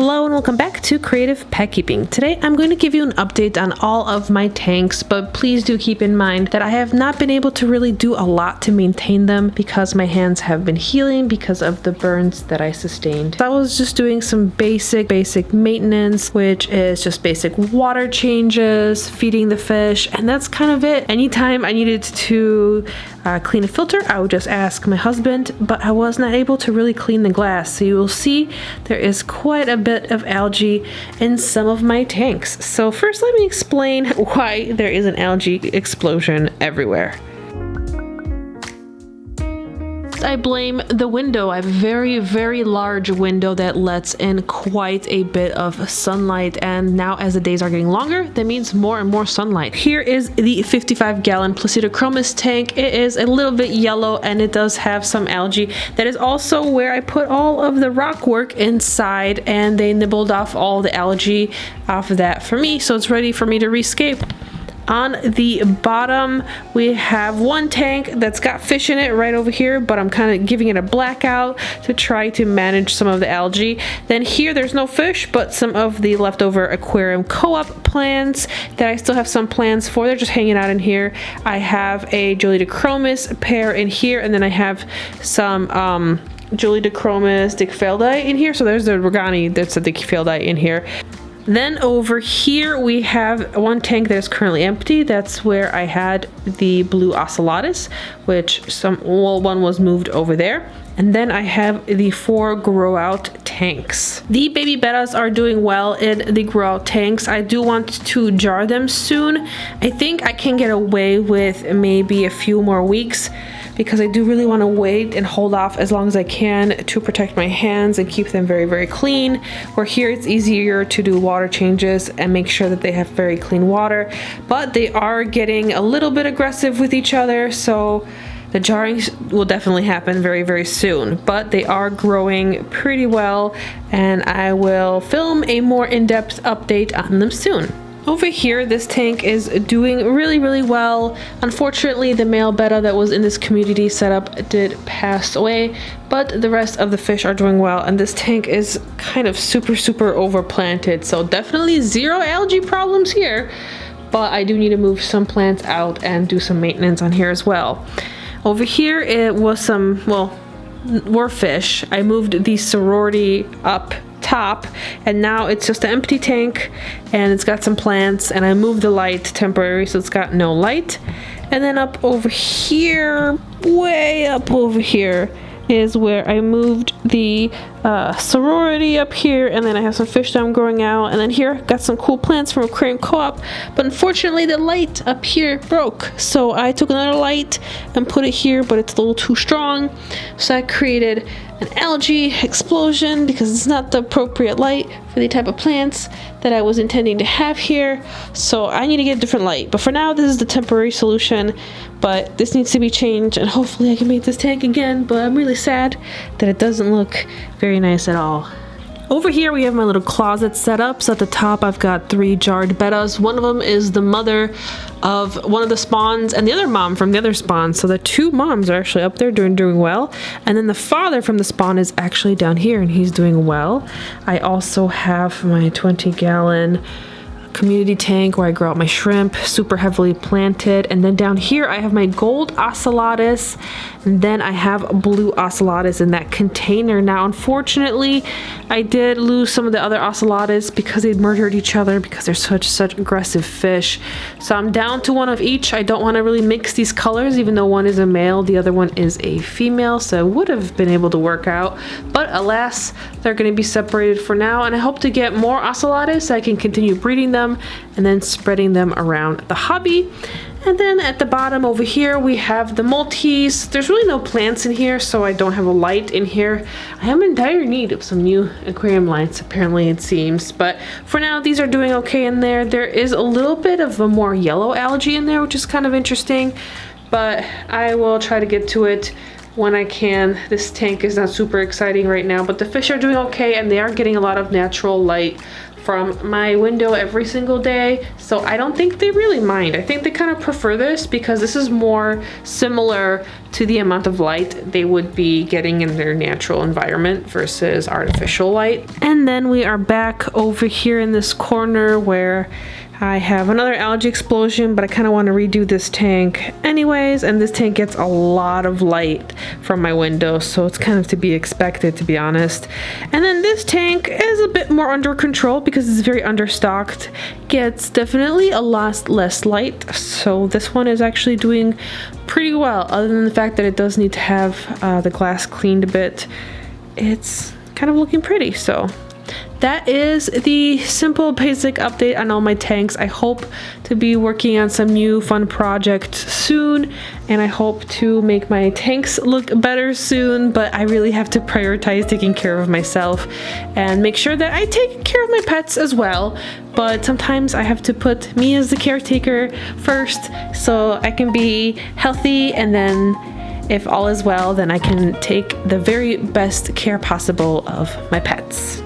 Hello and welcome back to Creative Pet Keeping. Today I'm going to give you an update on all of my tanks, but please do keep in mind that I have not been able to really do a lot to maintain them because my hands have been healing because of the burns that I sustained. So I was just doing some basic maintenance, which is just basic water changes, feeding the fish, and that's kind of it. Anytime I needed to clean a filter, I would just ask my husband, but I was not able to really clean the glass. So you will see there is quite a bit of algae in some of my tanks. So first let me explain why there is an algae explosion everywhere. I blame the window. I have a very large window that lets in quite a bit of sunlight, and now as the days are getting longer, that means more and more sunlight. Here is the 55-gallon Placidochromis tank. It is a little bit yellow and it does have some algae. That is also where I put all of the rock work inside, and they nibbled off all the algae off of that for me, so it's ready for me to rescape. On the bottom, we have one tank that's got fish in it right over here, but I'm kind of giving it a blackout to try to manage some of the algae. Then here, there's no fish, but some of the leftover aquarium co-op plants that I still have some plans for. They're just hanging out in here. I have a Julidochromis pair in here, and then I have some Julidochromis dickfeldii in here. So there's the Regani that's a dickfeldii in here. Then over here we have one tank that is currently empty. That's where I had the blue ocellatus, which one was moved over there. And then I have the 4 grow out tanks. The baby bettas are doing well in the grow out tanks. I do want to jar them soon. I think I can get away with maybe a few more weeks, because I do really want to wait and hold off as long as I can to protect my hands and keep them very clean. Where here it's easier to do water changes and make sure that they have very clean water, but they are getting a little bit aggressive with each other, so the jarring will definitely happen very soon. But they are growing pretty well, and I will film a more in-depth update on them soon. Over here, this tank is doing really well. Unfortunately, the male betta that was in this community setup did pass away, but the rest of the fish are doing well, and this tank is kind of super overplanted, so definitely zero algae problems here, but I do need to move some plants out and do some maintenance on here as well. Over here, it was were fish. I moved the sorority up top, and now it's just an empty tank, and it's got some plants, and I moved the light temporarily, so it's got no light. And then up over here, way up over here, is where I moved the sorority up here, and then I have some fish that I'm growing out, and then here got some cool plants from Aquarium Co-op, but unfortunately the light up here broke, so I took another light and put it here, but it's a little too strong, so I created an algae explosion because it's not the appropriate light for the type of plants that I was intending to have here, so I need to get a different light. But for now, this is the temporary solution, but this needs to be changed, and hopefully I can make this tank again, but I'm really sad that it doesn't look very nice at all. Over here we have my little closet set up. So at the top I've got 3 jarred bettas. One of them is the mother of one of the spawns and the other mom from the other spawn. So the 2 moms are actually up there doing well. And then the father from the spawn is actually down here, and he's doing well. I also have my 20-gallon community tank where I grow out my shrimp, super heavily planted. And then down here I have my gold ocellatus, and then I have blue ocellatus in that container. Now unfortunately I did lose some of the other ocellatus because they murdered each other because they're such aggressive fish. So I'm down to 1 of each. I don't want to really mix these colors, even though one is a male, the other one is a female, so I would have been able to work out, but alas, they're going to be separated for now, and I hope to get more ocellatus so I can continue breeding them and then spreading them around the hobby. And then at the bottom over here we have the multis. There's really no plants in here, so I don't have a light in here. I am in dire need of some new aquarium lights, apparently, it seems, but for now these are doing okay in there. There is a little bit of a more yellow algae in there, which is kind of interesting, but I will try to get to it when I can. This tank is not super exciting right now, but the fish are doing okay, and they are getting a lot of natural light from my window every single day, so I don't think they really mind. I think they kind of prefer this because this is more similar to the amount of light they would be getting in their natural environment versus artificial light. And then we are back over here in this corner where I have another algae explosion, but I kind of want to redo this tank anyways, and this tank gets a lot of light from my window, so it's kind of to be expected, to be honest. And then this tank is a bit more under control because it's very understocked, gets definitely a lot less light, so this one is actually doing pretty well, other than the fact that it does need to have the glass cleaned a bit. It's kind of looking pretty, so that is the simple basic update on all my tanks. I hope to be working on some new fun projects soon, and I hope to make my tanks look better soon, but I really have to prioritize taking care of myself and make sure that I take care of my pets as well. But sometimes I have to put me as the caretaker first so I can be healthy, and then if all is well, then I can take the very best care possible of my pets.